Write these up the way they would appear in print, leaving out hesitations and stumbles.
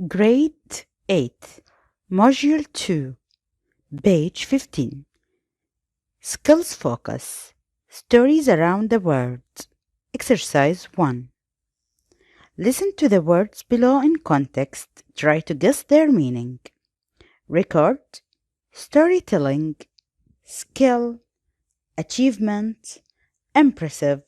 Grade 8, Module 2, page 15. Skills Focus, Stories Around the World. Exercise 1. Listen to the words below in context. Try to guess their meaning. Record, storytelling, skill, achievement, impressive,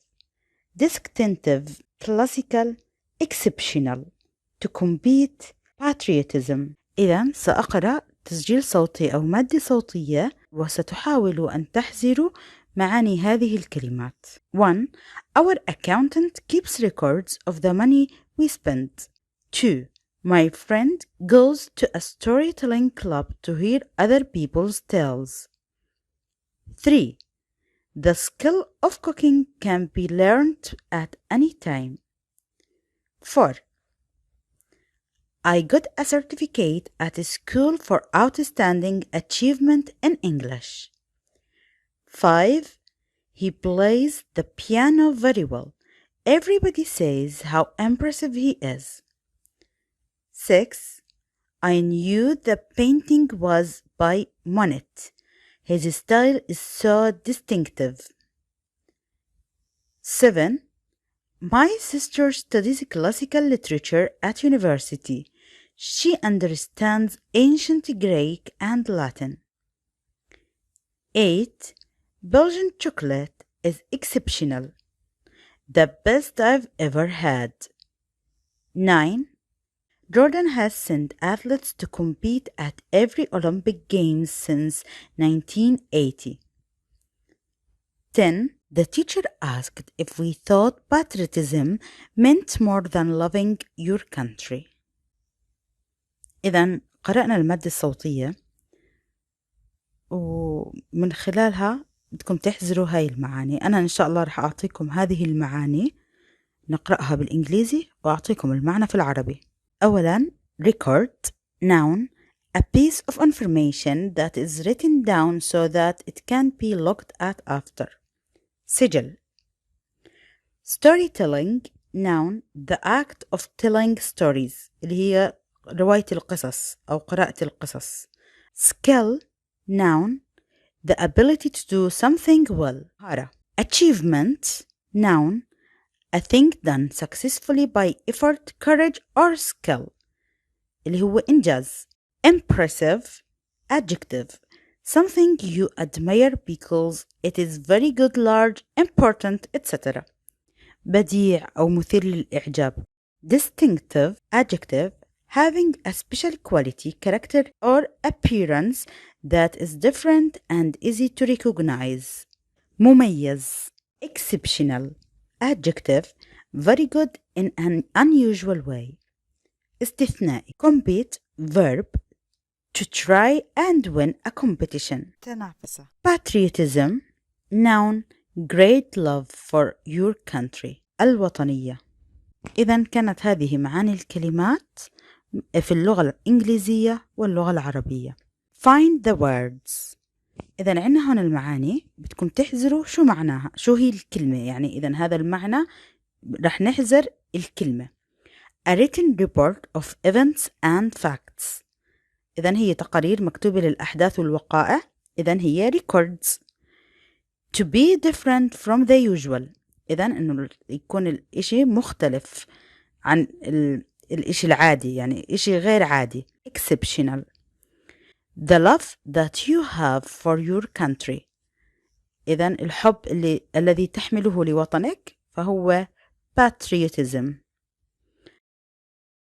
distinctive, classical, exceptional, to compete, patriotism. إذا سأقرأ تسجيل صوتي أو مادة صوتية وستحاولوا أن تحزروا معاني هذه الكلمات. 1. Our accountant keeps records of the money we spend. 2. My friend goes to a storytelling club to hear other people's tales. 3. The skill of cooking can be learned at any time. 4. I got a certificate at a school for outstanding achievement in English. 5. He plays the piano very well. Everybody says how impressive he is. 6. I knew the painting was by Monet. His style is so distinctive. 7. My sister studies classical literature at university. She understands ancient Greek and Latin. 8. Belgian chocolate is exceptional. The best I've ever had. 9. Jordan has sent athletes to compete at every Olympic Games since 1980. 10. The teacher asked if we thought patriotism meant more than loving your country. إذن قرأنا المادة الصوتية ومن خلالها بدكم تحزروا هاي المعاني. أنا إن شاء الله رح أعطيكم هذه المعاني نقرأها بالإنجليزي وأعطيكم المعنى في العربي. أولاً record, noun, a piece of information that is written down so that it can be looked at after. سجل. Storytelling, noun, the act of telling stories اللي هي رواية القصص أو قراءة القصص. Skill, noun, the ability to do something well. Achievement, noun, a thing done successfully by effort, courage or skill اللي هو إنجاز. Impressive, adjective, something you admire because it is very good, large, important, etc. بديع أو مثير للإعجاب. Distinctive, adjective, having a special quality, character or appearance that is different and easy to recognize. مميز. Exceptional, adjective, very good in an unusual way. استثنائي. Compete, verb, to try and win a competition. تنافسة. Patriotism, noun, great love for your country. الوطنية. إذن كانت هذه معاني الكلمات في اللغة الإنجليزية واللغة العربية. Find the words. إذن عندنا هون المعاني بدكم تحزروا شو معناها، شو هي الكلمة. يعني إذن هذا المعنى رح نحزر الكلمة. A written report of events and facts. إذن هي تقارير مكتوبة للأحداث والوقائع. إذن هي records. To be different from the usual. إذن إنه يكون الإشي مختلف عن الإشي العادي، يعني إشي غير عادي. Exceptional. The love that you have for your country. إذن الحب الذي تحمله لوطنك فهو patriotism.